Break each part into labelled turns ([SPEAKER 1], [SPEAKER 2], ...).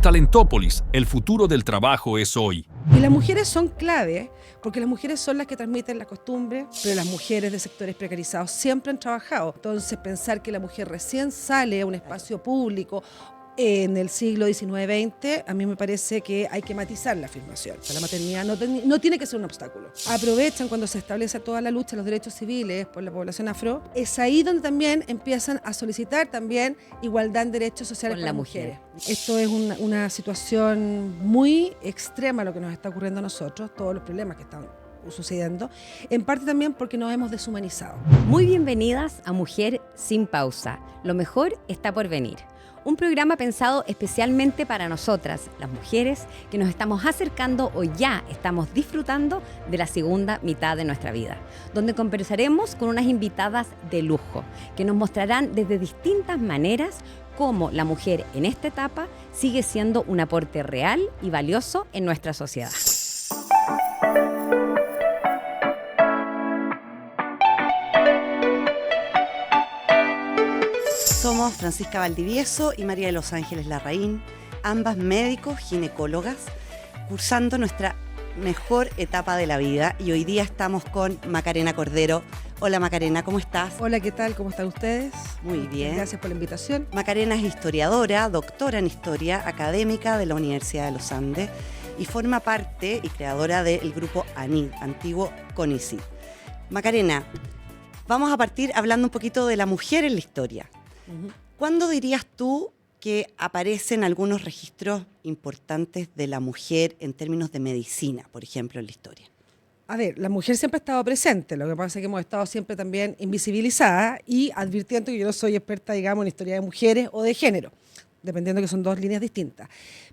[SPEAKER 1] Talentópolis, el futuro del trabajo es hoy.
[SPEAKER 2] Y las mujeres son clave, porque las mujeres son las que transmiten la costumbre, pero las mujeres de sectores precarizados siempre han trabajado. Entonces, pensar que la mujer recién sale a un espacio público en el siglo XIX-XX, a mí me parece que hay que matizar la afirmación. La maternidad no tiene que ser un obstáculo. Aprovechan cuando se establece toda la lucha de los derechos civiles por la población afro. Es ahí donde también empiezan a solicitar también igualdad en derechos sociales para las mujeres. Esto es una situación muy extrema lo que nos está ocurriendo a nosotros, todos los problemas que están sucediendo, en parte también porque nos hemos deshumanizado.
[SPEAKER 3] Muy bienvenidas a Mujer sin Pausa. Lo mejor está por venir. Un programa pensado especialmente para nosotras, las mujeres, que nos estamos acercando o ya estamos disfrutando de la segunda mitad de nuestra vida, donde conversaremos con unas invitadas de lujo, que nos mostrarán desde distintas maneras cómo la mujer en esta etapa sigue siendo un aporte real y valioso en nuestra sociedad.
[SPEAKER 4] Somos Francisca Valdivieso y María de los Ángeles Larraín, ambas médicos, ginecólogas, cursando nuestra mejor etapa de la vida, y hoy día estamos con Macarena Cordero. Hola Macarena, ¿cómo estás?
[SPEAKER 2] Hola, ¿qué tal? ¿Cómo están ustedes?
[SPEAKER 4] Muy bien.
[SPEAKER 2] Gracias por la invitación.
[SPEAKER 4] Macarena es historiadora, doctora en historia, académica de la Universidad de los Andes y forma parte y creadora del grupo ANID, antiguo CONICIT. Macarena, vamos a partir hablando un poquito de la mujer en la historia. ¿Cuándo dirías tú que aparecen algunos registros importantes de la mujer en términos de medicina, por ejemplo, en la historia?
[SPEAKER 2] A ver, la mujer siempre ha estado presente, lo que pasa es que hemos estado siempre también invisibilizadas, y advirtiendo que yo no soy experta, digamos, en historia de mujeres o de género, dependiendo que son dos líneas distintas.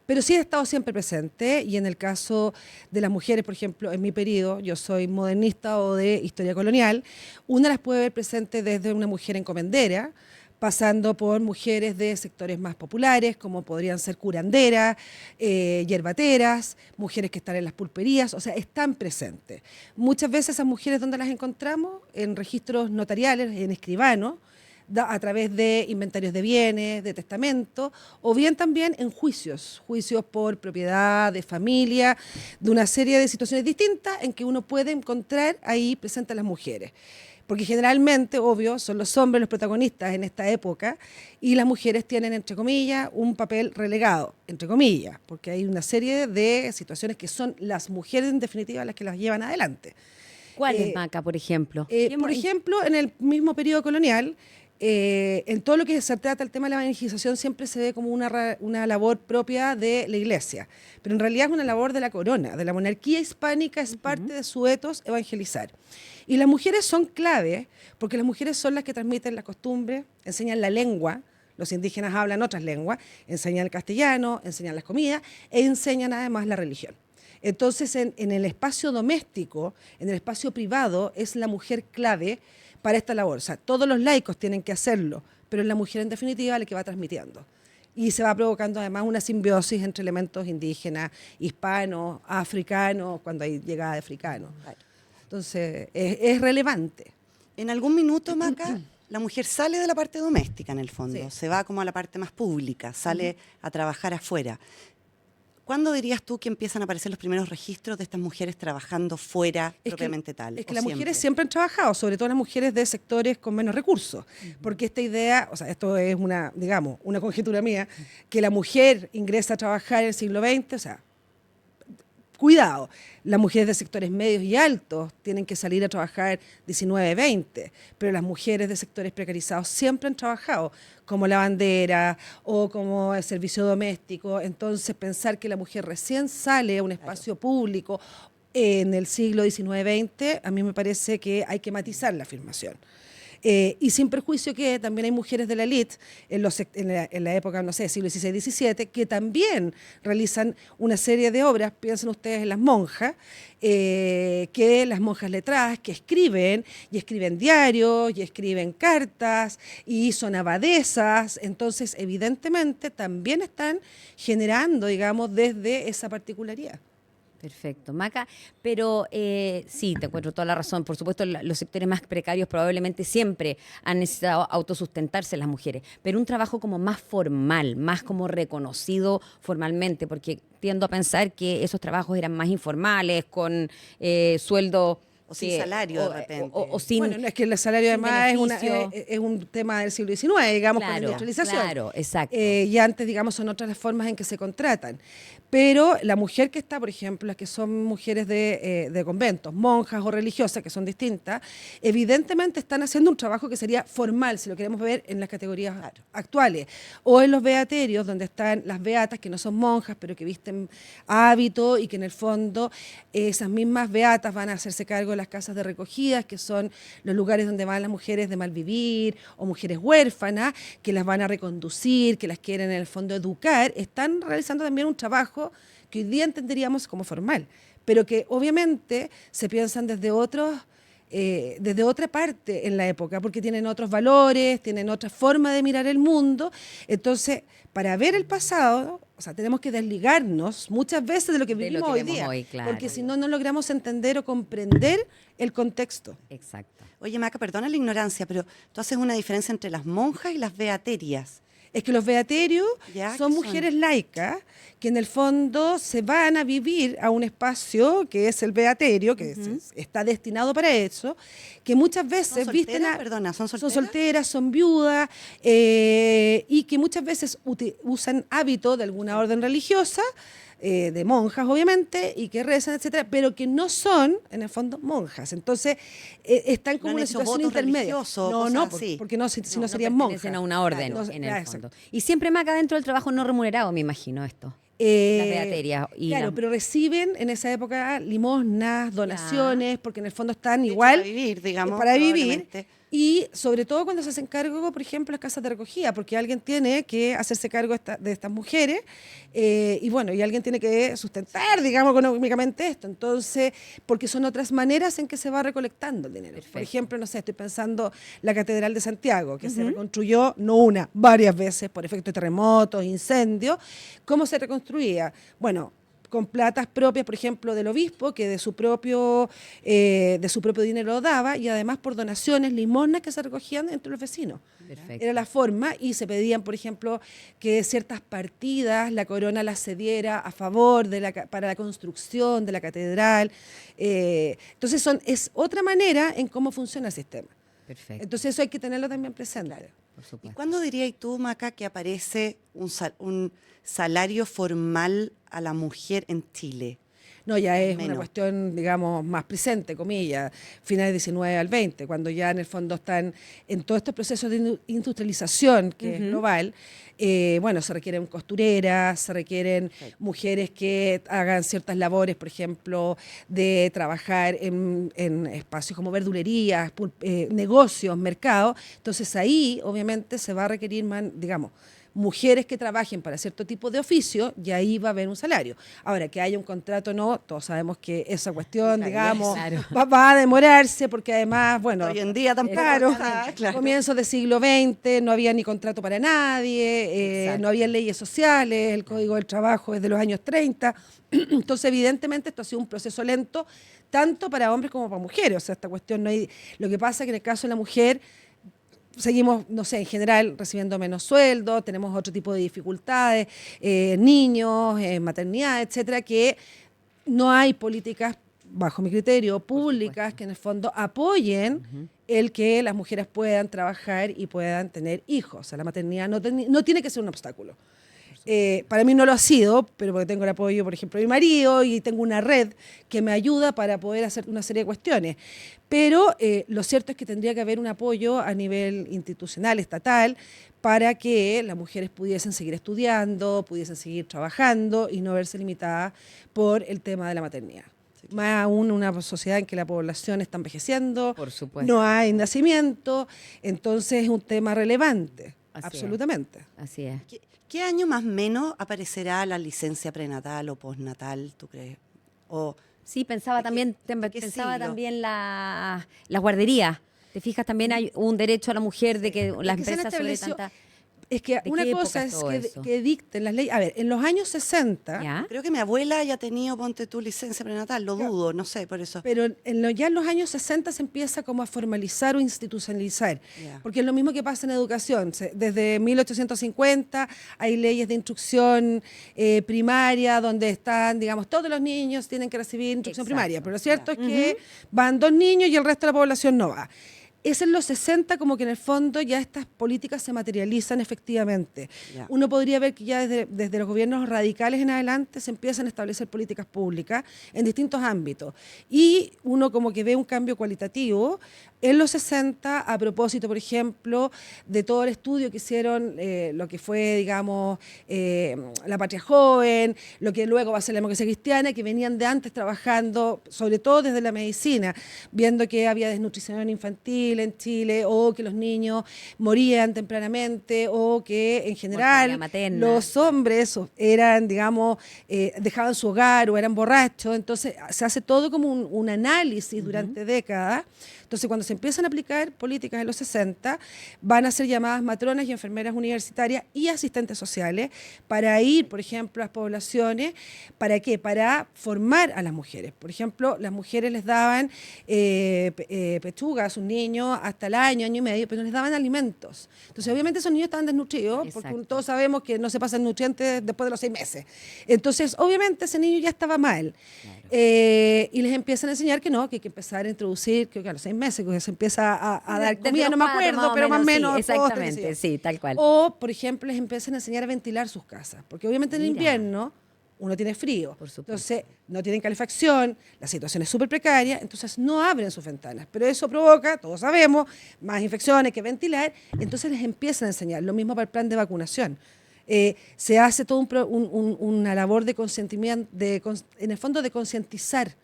[SPEAKER 2] Pero sí ha estado siempre presente, y en el caso de las mujeres, por ejemplo, en mi periodo, yo soy modernista o de historia colonial, una las puede ver presente desde una mujer encomendera, pasando por mujeres de sectores más populares, como podrían ser curanderas, yerbateras, mujeres que están en las pulperías, o sea, están presentes. Muchas veces esas mujeres, ¿dónde las encontramos? En registros notariales, en escribanos, a través de inventarios de bienes, de testamentos, o bien también en juicios por propiedad, de familia, de una serie de situaciones distintas en que uno puede encontrar ahí presentes a las mujeres. Porque generalmente, obvio, son los hombres los protagonistas en esta época, y las mujeres tienen, entre comillas, un papel relegado, entre comillas, porque hay una serie de situaciones que son las mujeres, en definitiva, las que las llevan adelante.
[SPEAKER 3] ¿Cuál es, Maca, por ejemplo?
[SPEAKER 2] Por ejemplo, en el mismo periodo colonial, en todo lo que se trata el tema de la evangelización, siempre se ve como una labor propia de la Iglesia, pero en realidad es una labor de la corona, de la monarquía hispánica, es parte de su etos evangelizar. Y las mujeres son clave, porque las mujeres son las que transmiten la costumbre, enseñan la lengua, los indígenas hablan otras lenguas, enseñan el castellano, enseñan las comidas e enseñan además la religión. Entonces, en el espacio doméstico, en el espacio privado, es la mujer clave para esta labor. O sea, todos los laicos tienen que hacerlo, pero es la mujer en definitiva la que va transmitiendo. Y se va provocando además una simbiosis entre elementos indígenas, hispanos, africanos, cuando hay llegada de africanos. Entonces, es relevante.
[SPEAKER 4] En algún minuto, Maca, la mujer sale de la parte doméstica, en el fondo. Sí. Se va como a la parte más pública, sale a trabajar afuera. ¿Cuándo dirías tú que empiezan a aparecer los primeros registros de estas mujeres trabajando fuera propiamente tal?
[SPEAKER 2] Es que las mujeres siempre han trabajado, sobre todo las mujeres de sectores con menos recursos, porque esta idea, o sea, esto es una conjetura mía, que la mujer ingresa a trabajar en el siglo XX, o sea, cuidado, las mujeres de sectores medios y altos tienen que salir a trabajar 19, 20, pero las mujeres de sectores precarizados siempre han trabajado, como lavandera o como el servicio doméstico. Entonces, pensar que la mujer recién sale a un espacio público en el siglo XIX, XX, a mí me parece que hay que matizar la afirmación. Y sin perjuicio que también hay mujeres de la élite en la época, no sé, siglo XVI, XVII, que también realizan una serie de obras. Piensen ustedes en las monjas, que las monjas letradas que escriben diarios y escriben cartas y son abadesas. Entonces, evidentemente, también están generando, digamos, desde esa particularidad.
[SPEAKER 3] Perfecto, Maca, pero sí, te encuentro toda la razón. Por supuesto, los sectores más precarios probablemente siempre han necesitado autosustentarse las mujeres, pero un trabajo como más formal, más como reconocido formalmente, porque tiendo a pensar que esos trabajos eran más informales, con sueldo...
[SPEAKER 4] O sin salario de repente.
[SPEAKER 3] O sin,
[SPEAKER 2] Bueno, no, es que el salario
[SPEAKER 3] sin
[SPEAKER 2] además
[SPEAKER 3] beneficio.
[SPEAKER 2] es un tema del siglo XIX, digamos, con la
[SPEAKER 3] Claro,
[SPEAKER 2] industrialización.
[SPEAKER 3] claro, exacto.
[SPEAKER 2] Y antes, digamos, son otras las formas en que se contratan. Pero la mujer que está, por ejemplo, las que son mujeres de conventos, monjas o religiosas, que son distintas, evidentemente están haciendo un trabajo que sería formal, si lo queremos ver en las categorías actuales. O en los beaterios, donde están las beatas, que no son monjas, pero que visten hábito y que en el fondo esas mismas beatas van a hacerse cargo de las casas de recogidas, que son los lugares donde van las mujeres de mal vivir o mujeres huérfanas, que las van a reconducir, que las quieren en el fondo educar. Están realizando también un trabajo que hoy día entenderíamos como formal, pero que obviamente se piensan desde otra parte en la época, porque tienen otros valores, tienen otra forma de mirar el mundo. Entonces, para ver el pasado, o sea, tenemos que desligarnos muchas veces de lo que
[SPEAKER 3] De lo
[SPEAKER 2] vivimos
[SPEAKER 3] que
[SPEAKER 2] hoy
[SPEAKER 3] vemos
[SPEAKER 2] día,
[SPEAKER 3] hoy, claro.
[SPEAKER 2] porque si no, no logramos entender o comprender el contexto.
[SPEAKER 3] Exacto.
[SPEAKER 4] Oye, Maca, perdona la ignorancia, pero tú haces una diferencia entre las monjas y las beaterias.
[SPEAKER 2] Es que los beaterios
[SPEAKER 4] ¿Ya?
[SPEAKER 2] son
[SPEAKER 4] ¿Qué son?
[SPEAKER 2] mujeres laicas que en el fondo se van a vivir a un espacio que es el beaterio, que está destinado para eso, que muchas veces
[SPEAKER 4] ¿Son
[SPEAKER 2] visten
[SPEAKER 4] solteras? Perdona, ¿son solteras?
[SPEAKER 2] son solteras, son viudas, y que muchas veces usan hábito de alguna orden religiosa, de monjas obviamente, y que rezan, etcétera, pero que no son, en el fondo, monjas. Entonces, están como
[SPEAKER 4] No han
[SPEAKER 2] en una
[SPEAKER 4] hecho
[SPEAKER 2] situación
[SPEAKER 4] votos
[SPEAKER 2] intermedia.
[SPEAKER 4] religiosos,
[SPEAKER 2] No,
[SPEAKER 4] cosas
[SPEAKER 2] no,
[SPEAKER 4] así.
[SPEAKER 2] porque no, si no
[SPEAKER 3] No
[SPEAKER 2] serían monjas.
[SPEAKER 3] pertenecen a una orden,
[SPEAKER 2] Claro,
[SPEAKER 3] en el
[SPEAKER 2] exacto.
[SPEAKER 3] fondo. Y siempre Maca dentro del trabajo no remunerado, me imagino esto. Las beaterias. Y
[SPEAKER 2] Claro,
[SPEAKER 3] las-
[SPEAKER 2] pero reciben en esa época limosnas, donaciones, porque en el fondo están igual
[SPEAKER 4] Para vivir, digamos.
[SPEAKER 2] para vivir.
[SPEAKER 4] probablemente.
[SPEAKER 2] Y sobre todo cuando se hacen cargo, por ejemplo, las casas de recogida, porque alguien tiene que hacerse cargo de estas mujeres, y bueno, y alguien tiene que sustentar, digamos, económicamente esto. Entonces, porque son otras maneras en que se va recolectando el dinero. Por
[SPEAKER 3] Perfecto.
[SPEAKER 2] ejemplo, no sé, estoy pensando la Catedral de Santiago, que se reconstruyó no una, varias veces por efecto de terremotos, incendios. ¿Cómo se reconstruía? Bueno, con platas propias, por ejemplo, del obispo, que de su propio dinero lo daba, y además por donaciones, limosnas que se recogían entre los vecinos.
[SPEAKER 3] Perfecto.
[SPEAKER 2] Era la forma, y se pedían, por ejemplo, que ciertas partidas la corona las cediera a favor para la construcción de la catedral. Entonces es otra manera en cómo funciona el sistema.
[SPEAKER 3] Perfecto.
[SPEAKER 2] Entonces eso hay que tenerlo también presente.
[SPEAKER 3] Por
[SPEAKER 4] ¿Y
[SPEAKER 3] supuesto.
[SPEAKER 4] cuándo dirías tú, Maca, que aparece un salario formal a la mujer en Chile?
[SPEAKER 2] No, ya es una
[SPEAKER 4] Menos.
[SPEAKER 2] cuestión, digamos, más presente, comillas, finales 19 al 20, cuando ya en el fondo están en todo este proceso de industrialización que es global. Bueno, se requieren costureras, se requieren mujeres que hagan ciertas labores, por ejemplo, de trabajar en espacios como verdulerías, negocios, mercados. Entonces ahí, obviamente, se va a requerir más, digamos, mujeres que trabajen para cierto tipo de oficio, y ahí va a haber un salario. Ahora, que haya un contrato o no, todos sabemos que esa cuestión, digamos,
[SPEAKER 3] Claro.
[SPEAKER 2] va a demorarse, porque además, bueno,
[SPEAKER 4] Hoy en día tampoco
[SPEAKER 2] claro,
[SPEAKER 4] está, claro.
[SPEAKER 2] comienzos del siglo XX, no había ni contrato para nadie,
[SPEAKER 3] Exacto.
[SPEAKER 2] no había leyes sociales, el Código del Trabajo es de los años 30, entonces evidentemente esto ha sido un proceso lento, tanto para hombres como para mujeres, o sea, esta cuestión no hay... Lo que pasa es que en el caso de la mujer, seguimos, no sé, en general recibiendo menos sueldo, tenemos otro tipo de dificultades, niños, maternidad, etcétera, que no hay políticas, bajo mi criterio, públicas que en el fondo apoyen el que las mujeres puedan trabajar y puedan tener hijos. O sea, la maternidad no tiene que ser un obstáculo. Para mí no lo ha sido, pero porque tengo el apoyo, por ejemplo, de mi marido, y tengo una red que me ayuda para poder hacer una serie de cuestiones. Pero lo cierto es que tendría que haber un apoyo a nivel institucional, estatal, para que las mujeres pudiesen seguir estudiando, pudiesen seguir trabajando y no verse limitadas por el tema de la maternidad. Más aún una sociedad en que la población está envejeciendo,
[SPEAKER 3] Por supuesto.
[SPEAKER 2] no hay nacimiento, entonces es un tema relevante,
[SPEAKER 3] Así es.
[SPEAKER 2] absolutamente.
[SPEAKER 3] Así es.
[SPEAKER 4] ¿Qué año más o menos aparecerá la licencia prenatal o postnatal, tú crees? O
[SPEAKER 3] Sí, pensaba
[SPEAKER 4] ¿De qué-
[SPEAKER 3] también,
[SPEAKER 4] de qué
[SPEAKER 3] pensaba
[SPEAKER 4] siglo?
[SPEAKER 3] también las guarderías. ¿Te fijas? También hay un derecho a la mujer de que las
[SPEAKER 2] que se han
[SPEAKER 3] empresas sobre
[SPEAKER 2] establecido-
[SPEAKER 3] tanta...
[SPEAKER 2] Es que
[SPEAKER 3] ¿De
[SPEAKER 2] una
[SPEAKER 3] qué
[SPEAKER 2] cosa
[SPEAKER 3] época es
[SPEAKER 2] es
[SPEAKER 3] todo eso?
[SPEAKER 2] que dicten las leyes. A ver, en los años 60,
[SPEAKER 3] ¿Ya?
[SPEAKER 4] Creo que mi abuela haya tenido, ponte tu licencia prenatal, lo dudo, no sé, por eso.
[SPEAKER 2] pero ya en los años 60 se empieza como a formalizar o institucionalizar.
[SPEAKER 4] Ya.
[SPEAKER 2] Porque es lo mismo que pasa en educación. Desde 1850 hay leyes de instrucción primaria donde están, digamos, todos los niños tienen que recibir instrucción
[SPEAKER 3] Exacto.
[SPEAKER 2] primaria. Pero lo cierto es que van 2 niños y el resto de la población no va. Es en los 60 como que en el fondo ya estas políticas se materializan efectivamente.
[SPEAKER 4] Ya.
[SPEAKER 2] Uno podría ver que ya desde los gobiernos radicales en adelante se empiezan a establecer políticas públicas en distintos ámbitos. Y uno como que ve un cambio cualitativo en los 60 a propósito, por ejemplo, de todo el estudio que hicieron, lo que fue, digamos, la Patria Joven, lo que luego va a ser la democracia cristiana, que venían de antes trabajando, sobre todo desde la medicina, viendo que había desnutrición infantil en Chile, o que los niños morían tempranamente, o que en general
[SPEAKER 3] Mortalidad materna.
[SPEAKER 2] los hombres eran, digamos, dejaban su hogar o eran borrachos. Entonces se hace todo como un análisis durante décadas. Entonces, cuando se empiezan a aplicar políticas en los 60, van a ser llamadas matronas y enfermeras universitarias y asistentes sociales para ir, por ejemplo, a las poblaciones. ¿Para qué? Para formar a las mujeres. Por ejemplo, las mujeres les daban pechuga a sus niños hasta el año y medio, pero no les daban alimentos. Entonces, obviamente, esos niños estaban desnutridos, porque
[SPEAKER 3] Exacto.
[SPEAKER 2] todos sabemos que no se pasan nutrientes después de los 6 meses. Entonces, obviamente, ese niño ya estaba mal. Y les empiezan a enseñar que no, que hay que empezar a introducir, creo que a los 6 meses, que se empieza a dar
[SPEAKER 3] Desde
[SPEAKER 2] comida,
[SPEAKER 3] los
[SPEAKER 2] no me
[SPEAKER 3] 4
[SPEAKER 2] acuerdo, pero más o menos.
[SPEAKER 3] Sí,
[SPEAKER 2] postre, qué sé
[SPEAKER 3] exactamente,
[SPEAKER 2] yo.
[SPEAKER 3] sí, tal cual.
[SPEAKER 2] O, por ejemplo, les empiezan a enseñar a ventilar sus casas, porque obviamente en el
[SPEAKER 3] Mira.
[SPEAKER 2] invierno uno tiene frío,
[SPEAKER 3] Por supuesto.
[SPEAKER 2] entonces no tienen calefacción, la situación es súper precaria, entonces no abren sus ventanas, pero eso provoca, todos sabemos, más infecciones que ventilar, entonces les empiezan a enseñar. Lo mismo para el plan de vacunación. Se hace toda una labor de consentimiento, en el fondo de concientizar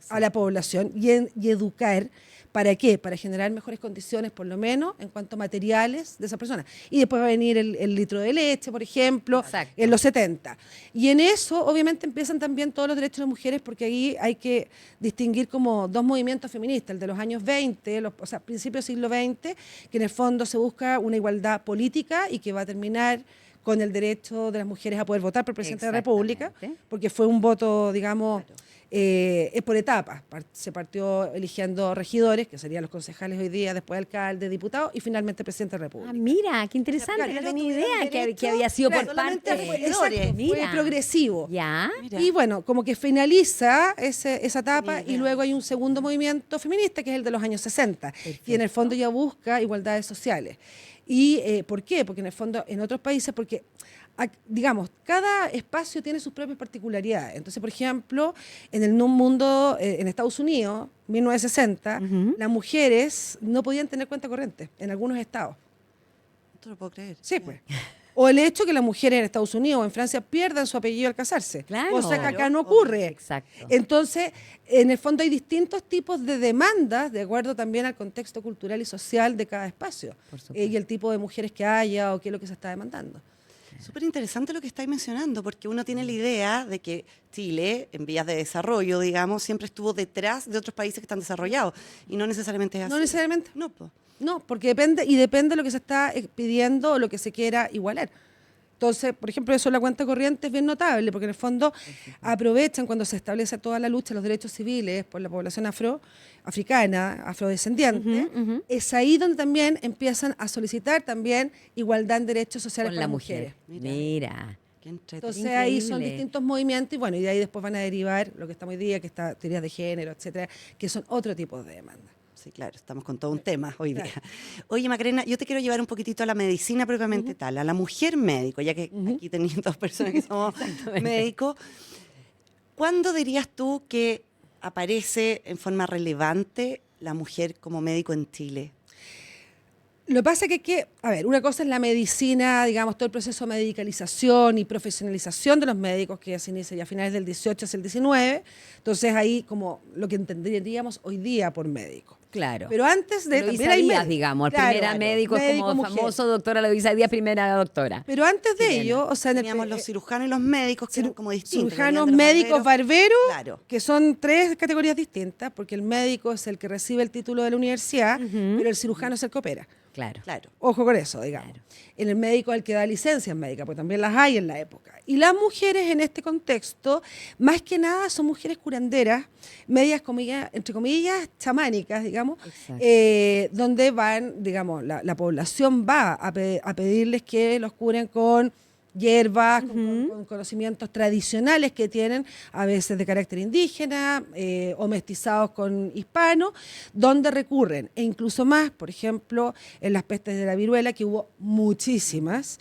[SPEAKER 2] a la población y educar. ¿Para qué? Para generar mejores condiciones, por lo menos, en cuanto a materiales de esas personas. Y después va a venir el litro de leche, por ejemplo,
[SPEAKER 3] Exacto.
[SPEAKER 2] en los 70. Y en eso, obviamente, empiezan también todos los derechos de las mujeres, porque ahí hay que distinguir como 2 movimientos feministas, el de los años 20, o sea, principios del siglo XX, que en el fondo se busca una igualdad política y que va a terminar con el derecho de las mujeres a poder votar por presidente de la República,
[SPEAKER 3] Exactamente.
[SPEAKER 2] porque fue un voto, digamos, es por etapas. Se partió eligiendo regidores, que serían los concejales hoy día, después alcaldes, diputados, y finalmente presidente de la República.
[SPEAKER 3] Ah, mira, qué interesante,
[SPEAKER 4] Claro,
[SPEAKER 3] no
[SPEAKER 4] no
[SPEAKER 3] tenía
[SPEAKER 4] tuvieron
[SPEAKER 3] idea que
[SPEAKER 4] derecho,
[SPEAKER 3] había sido
[SPEAKER 2] Claro,
[SPEAKER 3] por
[SPEAKER 4] solamente
[SPEAKER 3] parte.
[SPEAKER 4] fue-
[SPEAKER 2] Exacto, fue
[SPEAKER 3] Mira.
[SPEAKER 2] progresivo.
[SPEAKER 3] Ya.
[SPEAKER 4] Mira.
[SPEAKER 2] Y bueno, como que finaliza esa etapa
[SPEAKER 4] Tenía
[SPEAKER 2] y luego hay un segundo movimiento feminista que es el de los años 60, y en el fondo ya busca igualdades sociales. ¿Y por qué? Porque en el fondo en otros países, porque digamos, cada espacio tiene sus propias particularidades. Entonces, por ejemplo, en el mundo, en Estados Unidos, 1960, las mujeres no podían tener cuenta corriente en algunos estados.
[SPEAKER 4] No te lo puedo creer.
[SPEAKER 2] Sí, pues. O el hecho que las mujeres en Estados Unidos o en Francia pierdan su apellido al casarse.
[SPEAKER 3] Claro.
[SPEAKER 2] Cosa que acá
[SPEAKER 4] Claro,
[SPEAKER 2] no ocurre.
[SPEAKER 3] Exacto.
[SPEAKER 2] Entonces, en el fondo hay distintos tipos de demandas, de acuerdo también al contexto cultural y social de cada espacio.
[SPEAKER 3] Por supuesto.
[SPEAKER 2] Y el tipo de mujeres que haya o qué es lo que se está demandando.
[SPEAKER 4] Súper interesante lo que estáis mencionando, porque uno tiene la idea de que Chile, en vías de desarrollo, digamos, siempre estuvo detrás de otros países que están desarrollados. Y no necesariamente es así.
[SPEAKER 2] No necesariamente.
[SPEAKER 4] No, pues.
[SPEAKER 2] No, porque depende de lo que se está pidiendo o lo que se quiera igualar. Entonces, por ejemplo, eso de la cuenta corriente es bien notable, porque en el fondo aprovechan cuando se establece toda la lucha de los derechos civiles por la población africana, afrodescendiente, es ahí donde también empiezan a solicitar también igualdad en derechos sociales
[SPEAKER 3] Con
[SPEAKER 2] para
[SPEAKER 3] la
[SPEAKER 2] las
[SPEAKER 3] mujer.
[SPEAKER 2] mujeres.
[SPEAKER 3] Mira.
[SPEAKER 4] Qué entretenido.
[SPEAKER 2] Entonces ahí son
[SPEAKER 3] Increíble.
[SPEAKER 2] distintos movimientos y bueno, y de ahí después van a derivar lo que estamos hoy día, que está teorías de género, etcétera, que son otro tipo de demandas.
[SPEAKER 4] Sí, claro, estamos con todo un tema hoy día. Oye, Macarena, yo te quiero llevar un poquitito a la medicina propiamente tal, a la mujer médico, ya que aquí tenemos 2 personas que somos médicos. ¿Cuándo dirías tú que aparece en forma relevante la mujer como médico en Chile?
[SPEAKER 2] Lo que pasa es que, a ver, una cosa es la medicina, digamos, todo el proceso de medicalización y profesionalización de los médicos, que ya se inicia ya a finales del 18 hacia el 19. Entonces ahí como lo que entenderíamos hoy día por médico.
[SPEAKER 3] Claro.
[SPEAKER 2] Pero antes de...
[SPEAKER 3] Luisa
[SPEAKER 2] también hay
[SPEAKER 3] Díaz,
[SPEAKER 2] médicos.
[SPEAKER 3] digamos,
[SPEAKER 2] Claro,
[SPEAKER 3] primera médico, es como
[SPEAKER 2] mujer.
[SPEAKER 3] famoso, doctora Luisa Díaz, primera doctora.
[SPEAKER 2] Pero antes de
[SPEAKER 3] Chilena.
[SPEAKER 2] ello, o sea, en el
[SPEAKER 4] Teníamos los cirujanos y los médicos que eran como distintos.
[SPEAKER 2] cirujanos,
[SPEAKER 4] venían de los
[SPEAKER 2] médicos,
[SPEAKER 4] barberos.
[SPEAKER 2] barberos,
[SPEAKER 4] Claro.
[SPEAKER 2] que son 3 categorías distintas, porque el médico es el que recibe el título de la universidad, pero el cirujano es el que opera.
[SPEAKER 3] Claro.
[SPEAKER 4] Claro.
[SPEAKER 2] Ojo con eso, digamos.
[SPEAKER 3] Claro.
[SPEAKER 2] En el médico al que da licencias médicas, porque también las hay en la época. Y las mujeres en este contexto, más que nada, son mujeres curanderas, medias comillas, entre comillas, chamánicas, digamos,
[SPEAKER 3] Exacto.
[SPEAKER 2] donde van, digamos, la población va a pedirles que los curen con hierbas, con conocimientos tradicionales que tienen, a veces de carácter indígena o mestizados con hispanos, donde recurren, e incluso más, por ejemplo, en las pestes de la viruela, que hubo muchísimas,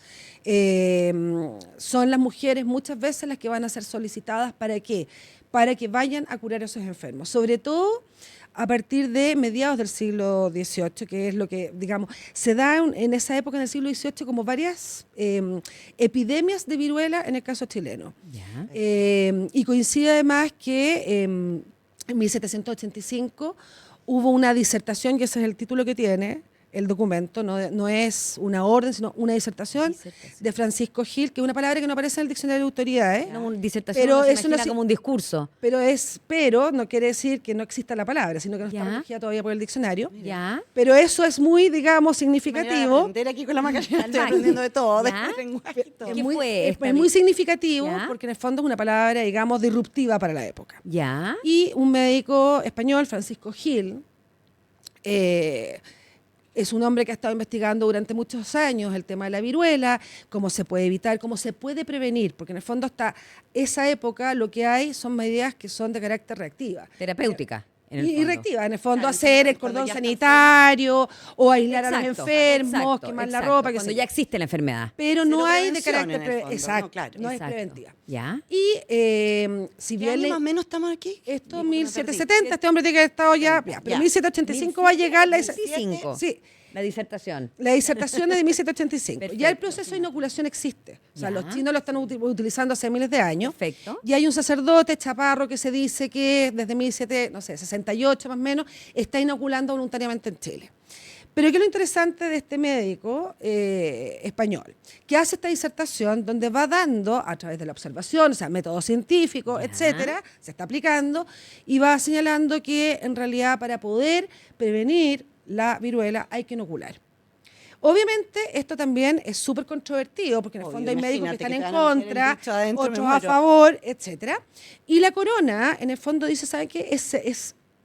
[SPEAKER 2] son las mujeres muchas veces las que van a ser solicitadas ¿para qué? Para que vayan a curar a esos enfermos, sobre todo a partir de mediados del siglo XVIII, que es lo que, digamos, se da en esa época, en el siglo XVIII, como varias epidemias de viruela en el caso chileno.
[SPEAKER 3] Ya.
[SPEAKER 2] Y coincide además que en 1785 hubo una disertación, que ese es el título que tiene el documento, no es una orden, sino una disertación de Francisco Gil, que es una palabra que no aparece en el diccionario de autoridades.
[SPEAKER 3] No, una disertación
[SPEAKER 2] Pero
[SPEAKER 3] no se
[SPEAKER 2] es
[SPEAKER 3] imagina como un discurso.
[SPEAKER 2] Pero no quiere decir que no exista la palabra, sino que no
[SPEAKER 3] Ya.
[SPEAKER 2] está recogida todavía por el diccionario.
[SPEAKER 3] Ya.
[SPEAKER 2] Pero eso es muy, digamos,
[SPEAKER 4] Manera de
[SPEAKER 2] significativo.
[SPEAKER 4] aprender aquí con la Macarena, estoy
[SPEAKER 3] Salvaje.
[SPEAKER 4] aprendiendo de todo, de
[SPEAKER 3] ¿Ya?
[SPEAKER 4] lenguaje y todo.
[SPEAKER 3] ¿Qué
[SPEAKER 2] Es muy,
[SPEAKER 3] fue
[SPEAKER 2] es
[SPEAKER 3] esta
[SPEAKER 2] muy significativo
[SPEAKER 3] ¿Ya?
[SPEAKER 2] porque en el fondo es una palabra, digamos, disruptiva para la época.
[SPEAKER 3] Ya.
[SPEAKER 2] Y un médico español, Francisco Gil, es un hombre que ha estado investigando durante muchos años el tema de la viruela, cómo se puede evitar, cómo se puede prevenir, porque en el fondo hasta esa época lo que hay son medidas que son de carácter reactiva.
[SPEAKER 3] Terapéutica. En el
[SPEAKER 2] Y
[SPEAKER 3] fondo.
[SPEAKER 2] reactiva, en el fondo,
[SPEAKER 4] Claro,
[SPEAKER 2] hacer el
[SPEAKER 4] cuando
[SPEAKER 2] cordón
[SPEAKER 4] ya está
[SPEAKER 2] sanitario o aislar a los
[SPEAKER 3] Exacto,
[SPEAKER 2] enfermos,
[SPEAKER 3] exacto,
[SPEAKER 2] quemar la
[SPEAKER 3] exacto,
[SPEAKER 2] ropa, que
[SPEAKER 3] cuando ya existe la enfermedad.
[SPEAKER 2] pero no
[SPEAKER 4] Cero
[SPEAKER 2] hay de
[SPEAKER 4] prevención
[SPEAKER 2] carácter
[SPEAKER 4] en el fondo,
[SPEAKER 2] exacto,
[SPEAKER 4] no, claro.
[SPEAKER 2] no es
[SPEAKER 3] Exacto.
[SPEAKER 2] preventiva.
[SPEAKER 3] Ya.
[SPEAKER 2] Y si
[SPEAKER 4] ¿Qué
[SPEAKER 2] bien
[SPEAKER 4] año más o menos estamos aquí?
[SPEAKER 2] esto
[SPEAKER 4] Dijo que me perdí.
[SPEAKER 2] 1770, este hombre tiene que haber estado ya, pero
[SPEAKER 4] Ya.
[SPEAKER 2] 1785 va a llegar la
[SPEAKER 3] 1785.
[SPEAKER 2] Sí,
[SPEAKER 3] La disertación.
[SPEAKER 2] la disertación es de 1785. Ya el
[SPEAKER 3] Perfecto.
[SPEAKER 2] proceso de inoculación existe. O sea,
[SPEAKER 3] Ya.
[SPEAKER 2] los chinos lo están utilizando hace miles de años.
[SPEAKER 3] Perfecto.
[SPEAKER 2] Y hay un sacerdote chaparro que se dice que desde 1768 más o menos está inoculando voluntariamente en Chile. Pero ¿qué es lo interesante de este médico español? Que hace esta disertación donde va dando, a través de la observación, o sea, método científico,
[SPEAKER 3] Ya.
[SPEAKER 2] etcétera, se está aplicando y va señalando que en realidad para poder prevenir la viruela hay que inocular. Obviamente esto también es súper controvertido porque en el
[SPEAKER 4] Obvio,
[SPEAKER 2] fondo hay médicos que
[SPEAKER 4] imagínate
[SPEAKER 2] están
[SPEAKER 4] que
[SPEAKER 2] en
[SPEAKER 4] te van a meter el
[SPEAKER 2] contra,
[SPEAKER 4] bicho adentro, me
[SPEAKER 2] otros a
[SPEAKER 4] muero.
[SPEAKER 2] favor, etcétera. Y la corona en el fondo dice, ¿saben qué?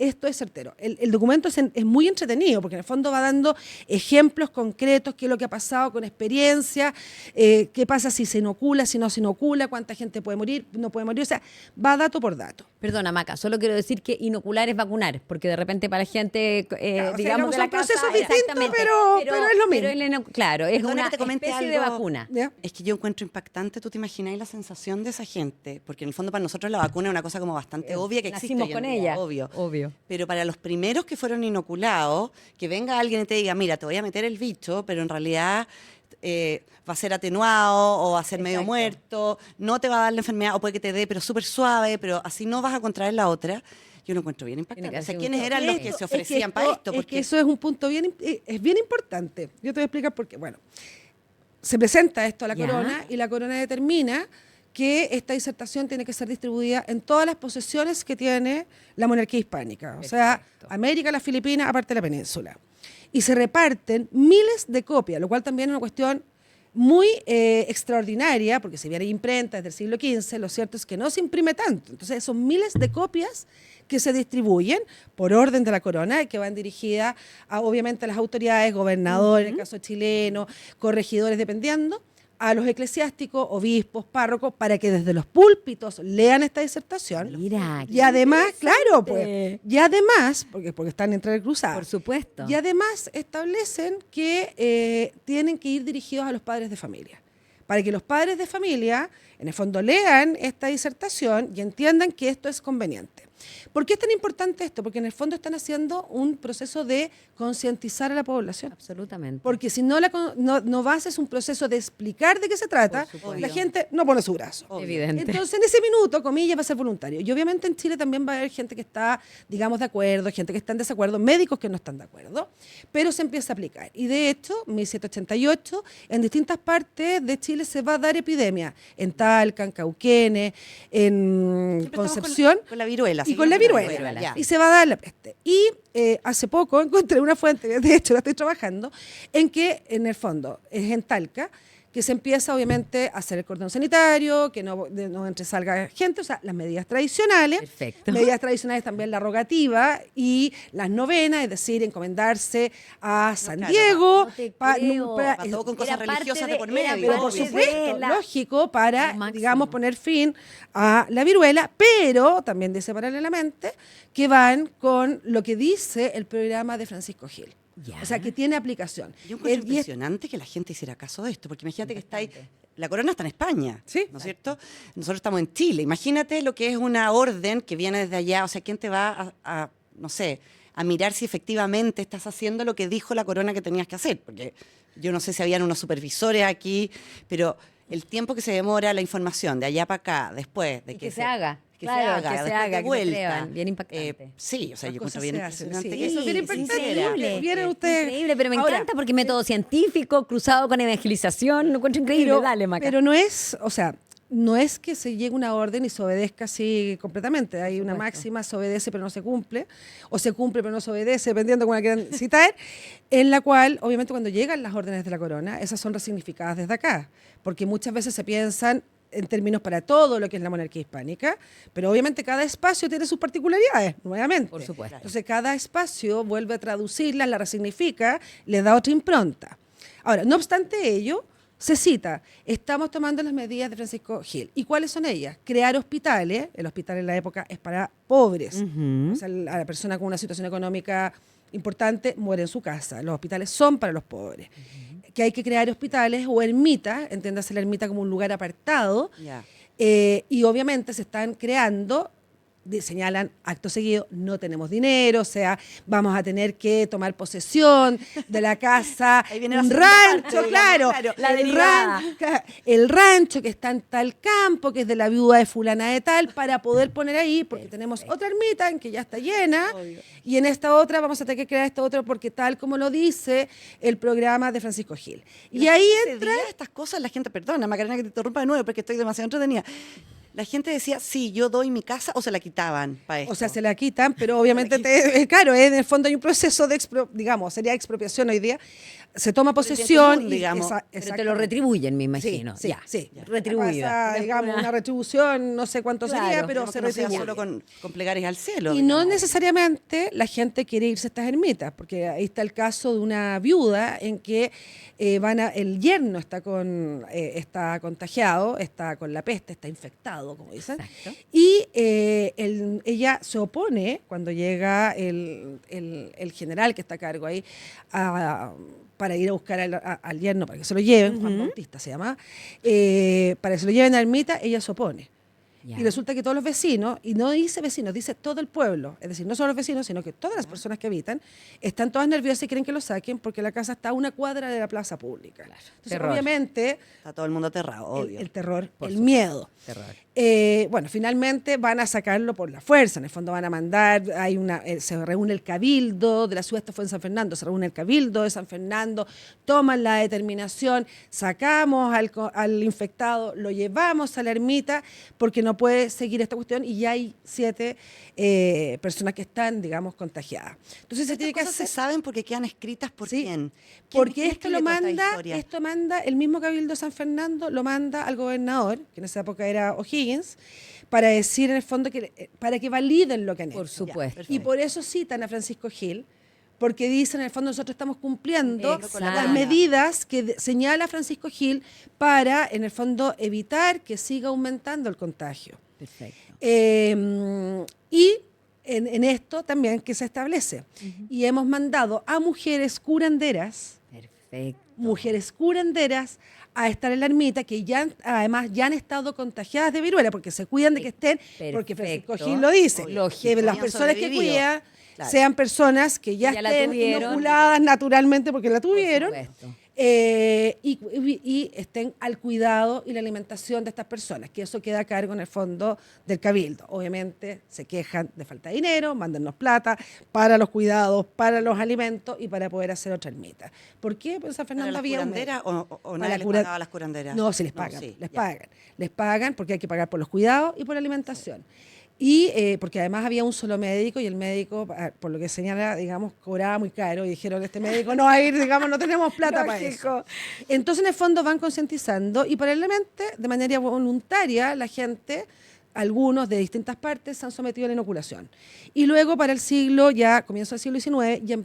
[SPEAKER 2] Esto es certero. El documento es muy entretenido porque en el fondo va dando ejemplos concretos, qué es lo que ha pasado con experiencia, qué pasa si se inocula, si no se inocula, cuánta gente puede morir, no puede morir, o sea, va dato por dato.
[SPEAKER 3] Perdona, Maca, solo quiero decir que inocular es vacunar, porque de repente para la gente,
[SPEAKER 2] Claro, o sea,
[SPEAKER 3] digamos, de
[SPEAKER 2] son
[SPEAKER 3] la casa...
[SPEAKER 2] procesos distintos,
[SPEAKER 3] Exactamente,
[SPEAKER 2] pero es lo mismo.
[SPEAKER 3] claro, es
[SPEAKER 4] Perdona
[SPEAKER 3] una
[SPEAKER 4] que te comente
[SPEAKER 3] especie de
[SPEAKER 4] algo.
[SPEAKER 3] vacuna.
[SPEAKER 2] ¿Ya?
[SPEAKER 4] Es que yo encuentro impactante, tú te imagináis la sensación de esa gente, porque en el fondo para nosotros la vacuna es una cosa como bastante obvia que existe.
[SPEAKER 3] Nacimos
[SPEAKER 4] hoy en
[SPEAKER 3] con
[SPEAKER 4] día,
[SPEAKER 3] ella.
[SPEAKER 4] Obvio.
[SPEAKER 3] Obvio.
[SPEAKER 4] Pero para los primeros que fueron inoculados, que venga alguien y te diga, mira, te voy a meter el bicho, pero en realidad va a ser atenuado o va a ser medio
[SPEAKER 3] Exacto.
[SPEAKER 4] muerto, no te va a dar la enfermedad o puede que te dé, pero súper suave, pero así no vas a contraer la otra. Yo lo encuentro bien
[SPEAKER 3] Tiene que
[SPEAKER 4] impactante. O sea,
[SPEAKER 3] hacer un
[SPEAKER 4] ¿quiénes
[SPEAKER 3] toque.
[SPEAKER 4] eran los
[SPEAKER 2] Esto-
[SPEAKER 4] que se
[SPEAKER 2] es que
[SPEAKER 4] ofrecían para esto?
[SPEAKER 2] Es
[SPEAKER 4] Porque
[SPEAKER 2] que eso es un punto es bien importante. Yo te voy a explicar por qué. Bueno, se presenta esto a la
[SPEAKER 3] Ya.
[SPEAKER 2] corona y la corona determina que esta disertación tiene que ser distribuida en todas las posesiones que tiene la monarquía hispánica. O sea,
[SPEAKER 3] Perfecto.
[SPEAKER 2] América, las Filipinas, aparte de la península. Y se reparten miles de copias, lo cual también es una cuestión muy extraordinaria, porque si bien hay imprentas desde el siglo XV, lo cierto es que no se imprime tanto. Entonces, son miles de copias que se distribuyen por orden de la corona y que van dirigidas a, obviamente, a las autoridades, gobernadores, en el caso chileno, corregidores, dependiendo, a los eclesiásticos, obispos, párrocos, para que desde los púlpitos lean esta disertación.
[SPEAKER 3] Mira,
[SPEAKER 2] Y además, claro, pues,
[SPEAKER 3] interesante.
[SPEAKER 2] y además, porque están entre el cruzado.
[SPEAKER 3] por supuesto.
[SPEAKER 2] Y además establecen que tienen que ir dirigidos a los padres de familia, para que los padres de familia, en el fondo, lean esta disertación y entiendan que esto es conveniente. ¿Por qué es tan importante esto? Porque en el fondo están haciendo un proceso de concientizar a la población.
[SPEAKER 3] Absolutamente.
[SPEAKER 2] Porque si no haces un proceso de explicar de qué se trata,
[SPEAKER 3] Por supuesto.
[SPEAKER 2] la gente no pone su brazo.
[SPEAKER 4] Obvio.
[SPEAKER 3] Evidente.
[SPEAKER 2] Entonces, en ese minuto, comillas, va a ser voluntario. Y obviamente en Chile también va a haber gente que está, digamos, de acuerdo, gente que está en desacuerdo, médicos que no están de acuerdo, pero se empieza a aplicar. Y de hecho, 1788, en distintas partes de Chile se va a dar epidemia. En Talca, en Cauquenes, en
[SPEAKER 4] Siempre estamos
[SPEAKER 2] Concepción.
[SPEAKER 4] con la viruela.
[SPEAKER 2] y con la viruela.
[SPEAKER 4] ya.
[SPEAKER 2] Y se va a dar la peste. Y hace poco encontré una fuente, de hecho la estoy trabajando, en que en el fondo es en Talca, que se empieza obviamente a hacer el cordón sanitario, que no entre salga gente, o sea, las medidas tradicionales.
[SPEAKER 3] Perfecto.
[SPEAKER 2] Medidas tradicionales también la rogativa y las novenas, es decir, encomendarse a San
[SPEAKER 4] claro,
[SPEAKER 2] Diego.
[SPEAKER 3] no te creo.
[SPEAKER 4] Va todo con cosas
[SPEAKER 3] Era parte
[SPEAKER 4] religiosas de por
[SPEAKER 3] era
[SPEAKER 4] medio,
[SPEAKER 2] Pero por
[SPEAKER 3] parte
[SPEAKER 2] supuesto,
[SPEAKER 3] de la-
[SPEAKER 2] lógico, para,
[SPEAKER 3] lo máximo.
[SPEAKER 2] digamos, poner fin a la viruela, pero también dice paralelamente que van con lo que dice el programa de Francisco Gil.
[SPEAKER 3] Ya.
[SPEAKER 2] O sea, que tiene aplicación.
[SPEAKER 4] Yo encuentro
[SPEAKER 2] Y es-
[SPEAKER 4] impresionante que la gente hiciera caso de esto, porque imagínate que está ahí, la corona está en España,
[SPEAKER 2] Sí.
[SPEAKER 4] ¿no es cierto? Nosotros estamos en Chile. Imagínate lo que es una orden que viene desde allá, o sea, ¿quién te va no sé, a mirar si efectivamente estás haciendo lo que dijo la corona que tenías que hacer? Porque yo no sé si habían unos supervisores aquí, pero el tiempo que se demora la información de allá para acá, después de
[SPEAKER 3] Y que se haga. Claro, que se
[SPEAKER 4] después
[SPEAKER 3] haga,
[SPEAKER 4] de
[SPEAKER 3] que se
[SPEAKER 4] vuelta.
[SPEAKER 3] atrevan, bien impactante.
[SPEAKER 4] Sí, o sea,
[SPEAKER 2] Las
[SPEAKER 4] yo
[SPEAKER 2] cosas
[SPEAKER 4] encuentro bien
[SPEAKER 2] se hacen,
[SPEAKER 4] impresionante.
[SPEAKER 2] sí,
[SPEAKER 4] que
[SPEAKER 2] eso es bien
[SPEAKER 4] se
[SPEAKER 2] impactante.
[SPEAKER 4] hiciera.
[SPEAKER 3] Increíble.
[SPEAKER 2] Vienen ustedes-
[SPEAKER 3] Increíble, pero me
[SPEAKER 2] Ahora,
[SPEAKER 3] encanta porque método científico cruzado con evangelización, lo encuentro increíble. Dale, Maca.
[SPEAKER 2] pero no es, o sea, no es que se llegue una orden y se obedezca así completamente. Hay una máxima, se obedece pero no se cumple, o se cumple pero no se obedece, dependiendo de cómo la quieran citar, en la cual, obviamente, cuando llegan las órdenes de la corona, esas son resignificadas desde acá, porque muchas veces se piensan en términos para todo lo que es la monarquía hispánica, pero obviamente cada espacio tiene sus particularidades, nuevamente.
[SPEAKER 3] Por supuesto.
[SPEAKER 2] Entonces cada espacio vuelve a traducirlas, la resignifica, le da otra impronta. Ahora, no obstante ello, se cita, estamos tomando las medidas de Francisco Gil. ¿Y cuáles son ellas? Crear hospitales, el hospital en la época es para pobres, o sea, la persona con una situación económica importante muere en su casa, los hospitales son para los pobres. Que hay que crear hospitales o ermitas, entiéndase la ermita como un lugar apartado,
[SPEAKER 4] Ya.
[SPEAKER 2] y obviamente se están creando, señalan acto seguido, no tenemos dinero, o sea, vamos a tener que tomar posesión de la casa,
[SPEAKER 4] Ahí viene la
[SPEAKER 2] un
[SPEAKER 4] segunda
[SPEAKER 2] rancho,
[SPEAKER 4] parte,
[SPEAKER 2] claro,
[SPEAKER 4] digamos,
[SPEAKER 3] la
[SPEAKER 2] el,
[SPEAKER 3] derivada.
[SPEAKER 2] el rancho que está en tal campo, que es de la viuda de fulana de tal, para poder poner ahí, porque tenemos otra ermita en que ya está llena, y en esta otra vamos a tener que crear esta otra, porque tal como lo dice el programa de Francisco Gil. Y
[SPEAKER 4] la
[SPEAKER 2] ahí
[SPEAKER 4] gente
[SPEAKER 2] entra...
[SPEAKER 4] cedía a estas cosas, la gente, perdona, Macarena, que te interrumpa de nuevo, porque estoy demasiado entretenida. La gente decía, sí, yo doy mi casa, o se la quitaban para esto.
[SPEAKER 2] O sea, se la quitan, pero obviamente, claro, en el fondo hay un proceso de, digamos, sería expropiación hoy día. Se toma posesión
[SPEAKER 4] común, digamos.
[SPEAKER 3] Pero te lo
[SPEAKER 2] exactamente.
[SPEAKER 3] retribuyen, me
[SPEAKER 2] Sí,
[SPEAKER 3] imagino.
[SPEAKER 2] sí,
[SPEAKER 3] ya.
[SPEAKER 2] sí.
[SPEAKER 3] Retribuido.
[SPEAKER 2] Pasa, digamos, una retribución, no sé cuánto
[SPEAKER 3] Claro,
[SPEAKER 2] sería, pero
[SPEAKER 4] Esperemos
[SPEAKER 2] se
[SPEAKER 4] que no sea
[SPEAKER 2] retribuye.
[SPEAKER 4] solo con plegares al cielo.
[SPEAKER 2] Y no
[SPEAKER 4] digamos.
[SPEAKER 2] necesariamente la gente quiere irse a estas ermitas, porque ahí está el caso de una viuda en que el yerno está contagiado, está con la peste, está infectado, como dicen.
[SPEAKER 3] Exacto.
[SPEAKER 2] Y ella se opone cuando llega el general que está a cargo ahí para ir a buscar al yerno, para que se lo lleven, Juan Bautista se llama, para que se lo lleven a la ermita, ella se opone.
[SPEAKER 3] Ya.
[SPEAKER 2] Y resulta que todos los vecinos, y no dice vecinos, dice todo el pueblo, es decir, no solo los vecinos, sino que todas las personas que habitan, están todas nerviosas y quieren que lo saquen porque la casa está a una cuadra de la plaza pública. Entonces,
[SPEAKER 3] Terror.
[SPEAKER 2] obviamente,
[SPEAKER 4] Está todo el mundo aterrado, obvio.
[SPEAKER 2] el terror,
[SPEAKER 3] Por
[SPEAKER 2] el
[SPEAKER 3] supuesto.
[SPEAKER 2] miedo.
[SPEAKER 3] Terror.
[SPEAKER 2] Bueno, finalmente van a sacarlo por la fuerza, en el fondo van a mandar, se reúne el cabildo de la ciudad, esto fue en San Fernando, se reúne el cabildo de San Fernando, toman la determinación, sacamos al infectado, lo llevamos a la ermita porque no puede seguir esta cuestión y ya hay 7 personas que están, digamos, contagiadas. Entonces se tiene que
[SPEAKER 4] Estas cosas
[SPEAKER 2] hacer...
[SPEAKER 4] se saben porque quedan escritas por
[SPEAKER 2] Sí,
[SPEAKER 4] quién.
[SPEAKER 2] Porque
[SPEAKER 4] ¿Quién
[SPEAKER 2] esto lo
[SPEAKER 4] escribe toda esta
[SPEAKER 2] manda,
[SPEAKER 4] historia?
[SPEAKER 2] esto manda el mismo Cabildo de San Fernando, lo manda al gobernador, que en esa época era O'Higgins, para decir en el fondo para que validen lo que han hecho.
[SPEAKER 3] Por supuesto.
[SPEAKER 2] Y por eso citan a Francisco Gil, porque dicen en el fondo nosotros estamos cumpliendo
[SPEAKER 3] Exacto.
[SPEAKER 2] las medidas que señala Francisco Gil para en el fondo evitar que siga aumentando el contagio.
[SPEAKER 3] Perfecto.
[SPEAKER 2] Y en esto también que se establece. Y hemos mandado a mujeres curanderas a estar en la ermita, que ya además ya han estado contagiadas de viruela, porque se cuidan de que estén, porque Francisco
[SPEAKER 3] Perfecto.
[SPEAKER 2] Gil lo dice,
[SPEAKER 3] Lógico.
[SPEAKER 2] que las
[SPEAKER 4] Han
[SPEAKER 2] personas que
[SPEAKER 4] sobrevivido.
[SPEAKER 2] cuidan
[SPEAKER 4] Claro.
[SPEAKER 2] sean personas que ya
[SPEAKER 3] Ya la
[SPEAKER 2] estén
[SPEAKER 3] tuvieron.
[SPEAKER 2] inoculadas naturalmente porque la tuvieron,
[SPEAKER 3] supuesto.
[SPEAKER 2] y estén al cuidado y la alimentación de estas personas, que eso queda a cargo en el fondo del Cabildo. Obviamente se quejan de falta de dinero, mándennos plata para los cuidados, para los alimentos y para poder hacer otra ermita. ¿Por qué? Pues en San
[SPEAKER 4] ¿Para
[SPEAKER 2] Fernando
[SPEAKER 4] las
[SPEAKER 2] había un
[SPEAKER 4] curanderas o
[SPEAKER 2] para
[SPEAKER 4] nadie
[SPEAKER 2] la
[SPEAKER 4] les
[SPEAKER 2] cura-
[SPEAKER 4] pagaba a las curanderas?
[SPEAKER 2] No, sí les pagan, les pagan porque hay que pagar por los cuidados y por la alimentación. Y porque además había un solo médico y el médico, por lo que señala, digamos, cobraba muy caro y dijeron, este médico no va a ir, digamos, no tenemos plata para eso. Entonces, en el fondo van concientizando y paralelamente, de manera voluntaria, la gente, algunos de distintas partes, se han sometido a la inoculación. Y luego para el siglo, ya comienzo del siglo XIX, ya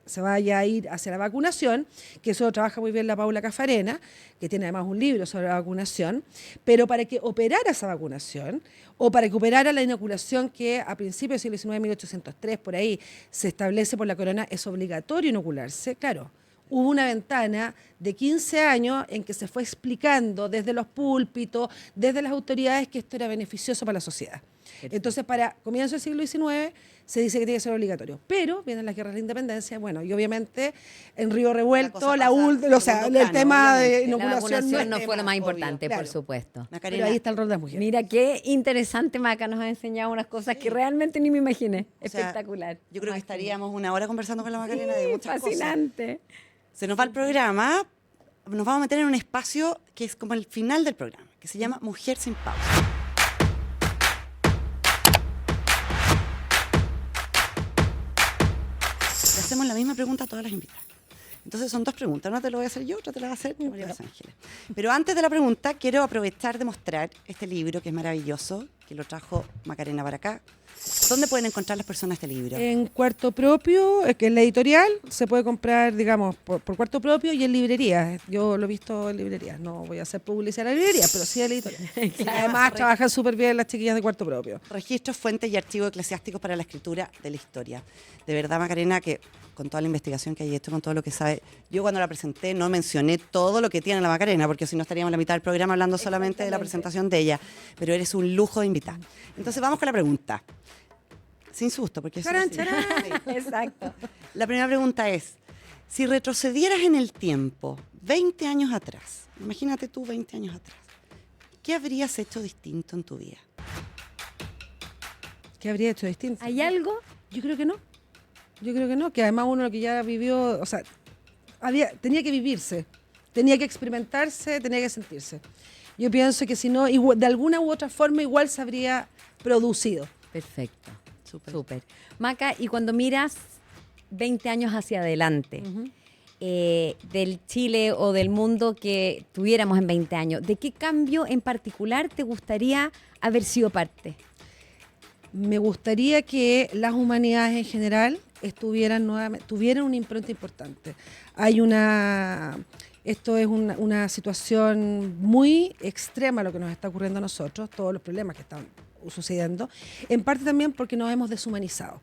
[SPEAKER 2] se vaya a ir hacia la vacunación, que eso lo trabaja muy bien la Paula Cafarena, que tiene además un libro sobre la vacunación, pero para que operara esa vacunación, o para que operara la inoculación que a principios del siglo XIX, 1803, por ahí, se establece por la corona, es obligatorio inocularse, claro. Hubo una ventana de 15 años en que se fue explicando desde los púlpitos, desde las autoridades, que esto era beneficioso para la sociedad. Entonces, para comienzo del siglo XIX, se dice que tiene que ser obligatorio. Pero vienen las guerras de la independencia, bueno, y obviamente en Río Revuelto, el tema de inoculación
[SPEAKER 3] no fue lo más importante, claro, por supuesto.
[SPEAKER 2] Pero ahí está el rol de las mujeres.
[SPEAKER 3] Mira qué interesante, Maca, nos ha enseñado unas cosas que realmente ni me imaginé. Espectacular.
[SPEAKER 4] Yo creo que estaríamos una hora conversando con la Macarena de muchas
[SPEAKER 3] fascinante.
[SPEAKER 4] Cosas. Se nos va el programa, nos vamos a meter en un espacio que es como el final del programa, que se llama Mujer sin Pausa. Le hacemos la misma pregunta a todas las invitadas. Entonces son dos preguntas, una te la voy a hacer yo, otra te la va a hacer María Los Ángeles. Pero antes de la pregunta, quiero aprovechar de mostrar este libro que es maravilloso, que lo trajo Macarena para acá. ¿Dónde pueden encontrar las personas este libro?
[SPEAKER 2] En Cuarto Propio, que es la editorial, se puede comprar, digamos, por Cuarto Propio y en librerías. Yo lo he visto en librerías, no voy a hacer publicidad a la librería, pero sí a la editorial. Claro, además, trabajan súper bien las chiquillas de Cuarto Propio.
[SPEAKER 4] Registros, fuentes y archivos eclesiásticos para la escritura de la historia. De verdad, Macarena, que con toda la investigación que hay hecho, con todo lo que sabe, yo cuando la presenté no mencioné todo lo que tiene la Macarena, porque si no estaríamos en la mitad del programa hablando solamente de la presentación de ella, pero eres un lujo de invitada. Entonces vamos con la pregunta. Sin susto, porque eso
[SPEAKER 2] ¡Charán,
[SPEAKER 4] sí.
[SPEAKER 2] charán!
[SPEAKER 3] Exacto.
[SPEAKER 4] La primera pregunta es, si retrocedieras en el tiempo 20 años atrás, imagínate tú 20 años atrás, ¿qué habrías hecho distinto en tu vida?
[SPEAKER 2] ¿Qué habría hecho distinto?
[SPEAKER 3] ¿Hay algo?
[SPEAKER 2] Yo creo que no. Yo creo que no, que además uno lo que ya vivió, o sea, tenía que vivirse, tenía que experimentarse, tenía que sentirse. Yo pienso que si no, de alguna u otra forma igual se habría producido.
[SPEAKER 3] Perfecto. Súper. Maca, y cuando miras 20 años hacia adelante, del Chile o del mundo que tuviéramos en 20 años, ¿de qué cambio en particular te gustaría haber sido parte?
[SPEAKER 2] Me gustaría que las humanidades en general tuvieran una impronta importante. Esto es una situación muy extrema lo que nos está ocurriendo a nosotros, todos los problemas que están sucediendo, en parte también porque nos hemos deshumanizado.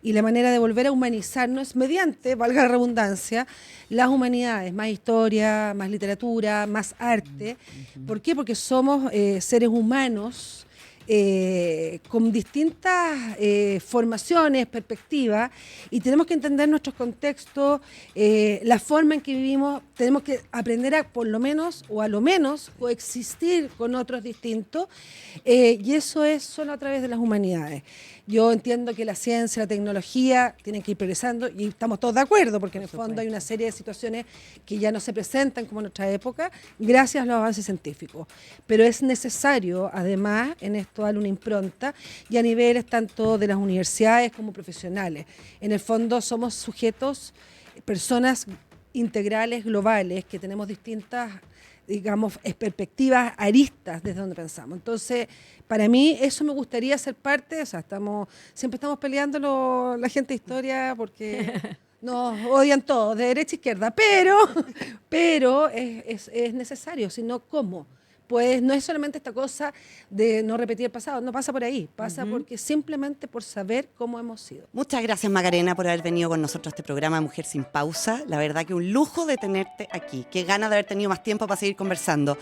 [SPEAKER 2] Y la manera de volver a humanizarnos mediante, valga la redundancia, las humanidades, más historia, más literatura, más arte. ¿Por qué? Porque somos seres humanos con distintas formaciones, perspectivas, y tenemos que entender nuestros contextos, la forma en que vivimos. Tenemos que aprender a, por lo menos, o a lo menos, coexistir con otros distintos, y eso es solo a través de las humanidades. Yo entiendo que la ciencia, la tecnología tienen que ir progresando y estamos todos de acuerdo, porque en el fondo hay una serie de situaciones que ya no se presentan como en nuestra época gracias a los avances científicos. Pero es necesario, además, en esto darle una impronta y a niveles tanto de las universidades como profesionales. En el fondo somos sujetos, personas integrales, globales, que tenemos distintas, digamos, perspectivas, aristas desde donde pensamos. Entonces, para mí eso me gustaría ser parte. O sea, siempre estamos peleando la gente de historia porque nos odian todos, de derecha a izquierda, pero es necesario, si no, ¿cómo? Pues no es solamente esta cosa de no repetir el pasado, no pasa por ahí, pasa porque simplemente por saber cómo hemos sido.
[SPEAKER 4] Muchas gracias, Macarena, por haber venido con nosotros a este programa Mujer sin Pausa. La verdad que un lujo de tenerte aquí. Qué ganas de haber tenido más tiempo para seguir conversando.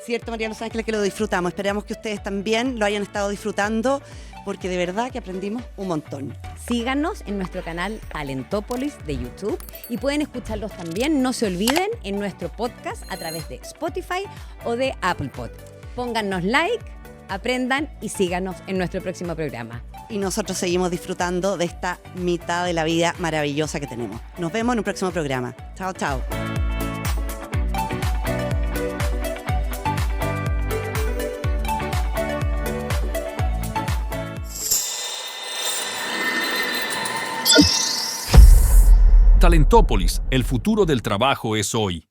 [SPEAKER 4] Cierto, María Los Ángeles, que lo disfrutamos. Esperamos que ustedes también lo hayan estado disfrutando, porque de verdad que aprendimos un montón.
[SPEAKER 3] Síganos en nuestro canal Talentópolis de YouTube y pueden escucharlos también, no se olviden, en nuestro podcast a través de Spotify o de Apple Pod. Póngannos like, aprendan y síganos en nuestro próximo programa.
[SPEAKER 4] Y nosotros seguimos disfrutando de esta mitad de la vida maravillosa que tenemos. Nos vemos en un próximo programa. Chao, chao.
[SPEAKER 1] Talentópolis, el futuro del trabajo es hoy.